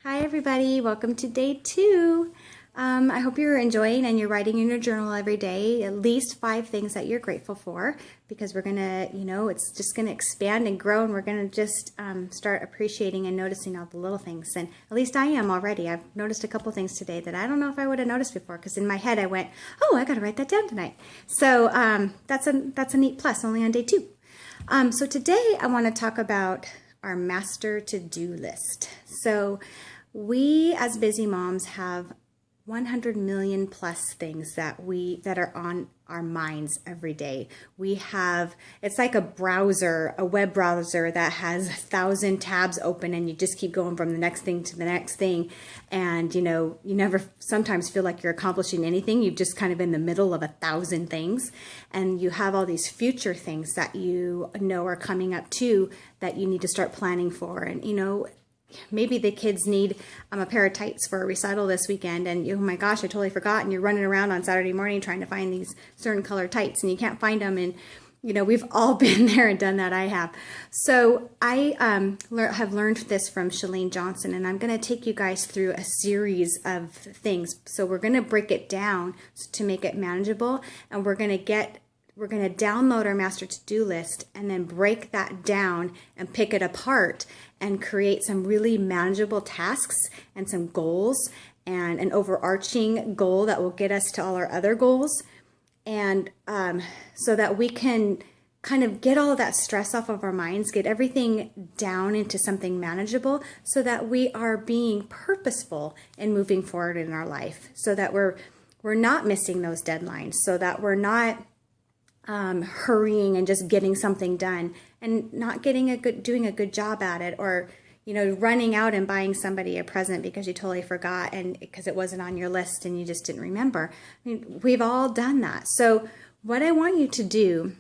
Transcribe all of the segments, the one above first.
Hi everybody, welcome to day 2. I hope you're enjoying and you're writing in your journal every day at least 5 things that you're grateful for, because we're gonna, it's just gonna expand and grow, and we're gonna just start appreciating and noticing all the little things. And at least I am already. I've noticed a couple things today that I don't know if I would have noticed before, because in my head I went, oh, I gotta write that down tonight. So that's a neat plus, only on day 2. So today I want to talk about our master to-do list. So we as busy moms have 100 million plus things that are on our minds every day. We have, it's like a browser, a web browser that has 1,000 tabs open, and you just keep going from the next thing to the next thing. And you never sometimes feel like you're accomplishing anything. You're just kind of in the middle of 1,000 things, and you have all these future things that you know are coming up too that you need to start planning for. And maybe the kids need a pair of tights for a recital this weekend, and oh my gosh, I totally forgot, and you're running around on Saturday morning trying to find these certain color tights, and you can't find them. And we've all been there and done that. I have. So I have learned this from Chalene Johnson, and I'm going to take you guys through a series of things. So we're going to break it down to make it manageable, and we're going to download our master to-do list and then break that down and pick it apart and create some really manageable tasks and some goals and an overarching goal that will get us to all our other goals. And so that we can kind of get all of that stress off of our minds, get everything down into something manageable, so that we are being purposeful in moving forward in our life, so that we're not missing those deadlines, so that we're not hurrying and just getting something done and not doing a good job at it, or running out and buying somebody a present because you totally forgot and because it wasn't on your list and you just didn't remember. I mean, we've all done that. So what I want you to do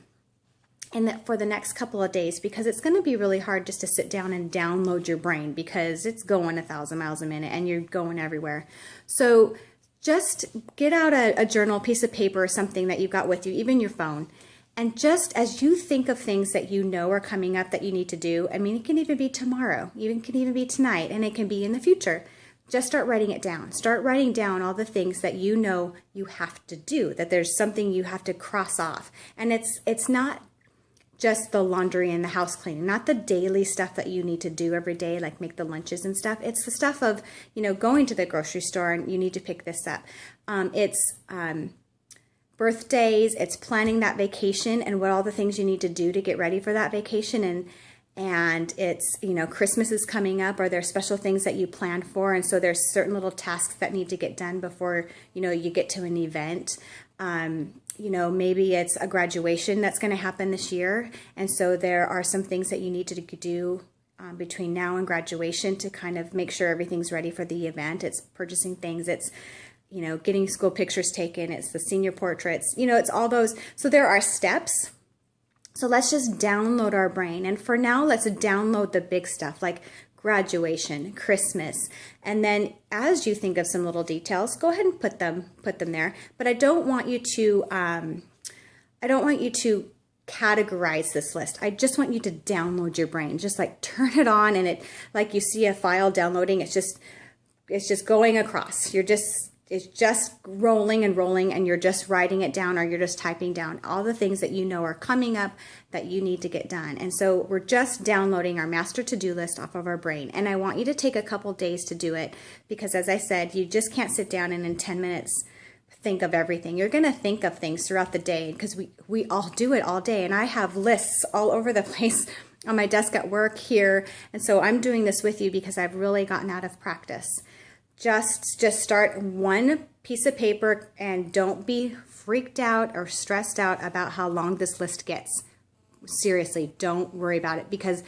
for the next couple of days, because it's going to be really hard just to sit down and download your brain, because it's going 1,000 miles a minute and you're going everywhere. So just get out a journal, piece of paper, or something that you've got with you, even your phone. And just as you think of things that are coming up that you need to do, I mean, it can even be tomorrow, it can even be tonight, and it can be in the future. Just start writing it down. Start writing down all the things that you have to do, that there's something you have to cross off. And it's not just the laundry and the house cleaning, not the daily stuff that you need to do every day, like make the lunches and stuff. It's the stuff of, going to the grocery store and you need to pick this up. It's birthdays, it's planning that vacation and what all the things you need to do to get ready for that vacation. And it's, Christmas is coming up. Are there special things that you planned for? And so there's certain little tasks that need to get done before, you get to an event. Maybe it's a graduation that's going to happen this year. And so there are some things that you need to do between now and graduation to kind of make sure everything's ready for the event. It's purchasing things. It's, getting school pictures taken. It's the senior portraits. It's all those. So there are steps. So let's just download our brain. And for now, let's download the big stuff like graduation, Christmas. And then as you think of some little details, go ahead and put them there. But I don't want you to categorize this list. I just want you to download your brain. Just like turn it on, and it, like you see a file downloading, it's just going across. It's just rolling and rolling, and you're just writing it down, or you're just typing down all the things that are coming up that you need to get done. And so we're just downloading our master to-do list off of our brain. And I want you to take a couple days to do it, because as I said, you just can't sit down and in 10 minutes think of everything. You're going to think of things throughout the day, because we all do it all day. And I have lists all over the place on my desk at work here. And so I'm doing this with you because I've really gotten out of practice. Just start one piece of paper, and don't be freaked out or stressed out about how long this list gets. Seriously, don't worry about it, because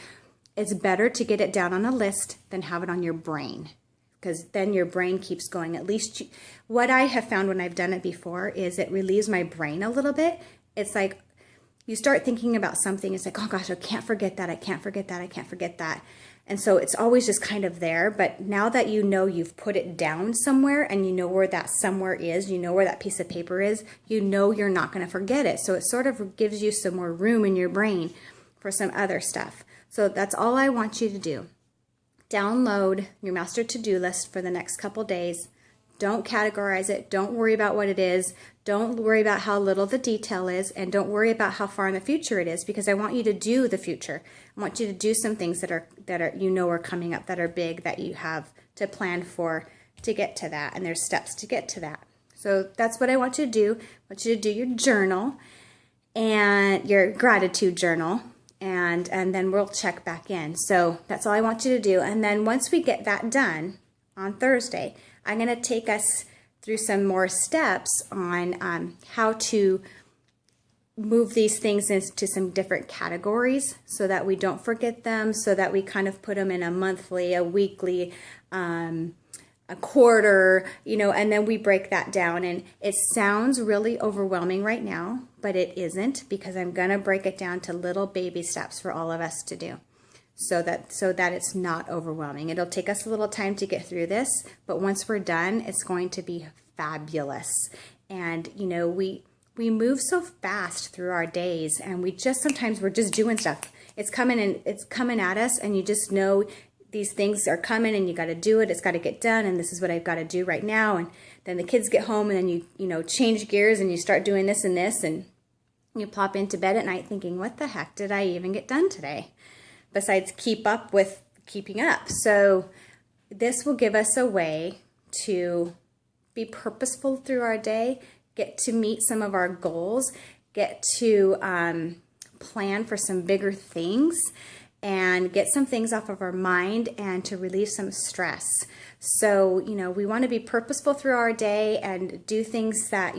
it's better to get it down on a list than have it on your brain, because then your brain keeps going. At least what I have found when I've done it before is it relieves my brain a little bit. It's like you start thinking about something, it's like, oh gosh, I can't forget that, I can't forget that, I can't forget that. And so it's always just kind of there. But now that you've put it down somewhere, and you know where that somewhere is, you know where that piece of paper is, you're not going to forget it. So it sort of gives you some more room in your brain for some other stuff. So that's all I want you to do. download your master to-do list for the next couple days. Don't categorize it. Don't worry about what it is. Don't worry about how little the detail is, and don't worry about how far in the future it is, because I want you to do the future. I want you to do some things that are are coming up, that are big, that you have to plan for to get to that, and there's steps to get to that. So that's what I want you to do. I want you to do your journal and your gratitude journal, and then we'll check back in. So that's all I want you to do. And then once we get that done on Thursday, I'm going to take us through some more steps on how to move these things into some different categories so that we don't forget them, so that we kind of put them in a monthly, a weekly, a quarter, and then we break that down. And it sounds really overwhelming right now, but it isn't, because I'm going to break it down to little baby steps for all of us to do. So that it's not overwhelming. It'll take us a little time to get through this, but once we're done, it's going to be fabulous. And we move so fast through our days, and sometimes we're just doing stuff. It's coming at us, and you just know these things are coming, and you got to do it. It's got to get done, and this is what I've got to do right now. And then the kids get home, and then you change gears, and you start doing this and this, and you plop into bed at night thinking, what the heck did I even get done today? Besides keep up with keeping up. So this will give us a way to be purposeful through our day, get to meet some of our goals, get to plan for some bigger things, and get some things off of our mind, and to relieve some stress. So, we want to be purposeful through our day and do things that,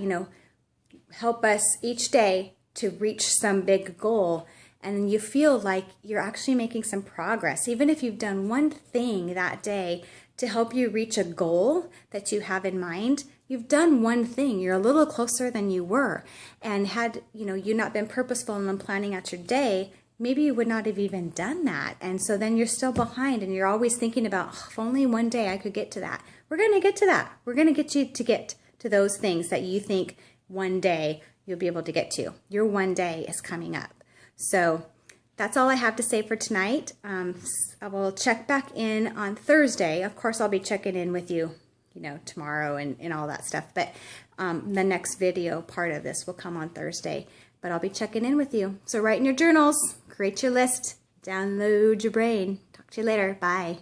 help us each day to reach some big goal. And you feel like you're actually making some progress. Even if you've done one thing that day to help you reach a goal that you have in mind, you've done one thing. You're a little closer than you were. And had you not been purposeful in planning out your day, maybe you would not have even done that. And so then you're still behind, and you're always thinking about, if only one day I could get to that. We're going to get to that. We're going to get you to get to those things that you think one day you'll be able to get to. Your one day is coming up. So that's all I have to say for tonight. I will check back in on Thursday. Of course, I'll be checking in with you, tomorrow and all that stuff. But the next video part of this will come on Thursday. But I'll be checking in with you. So write in your journals, create your list, download your brain. Talk to you later. Bye.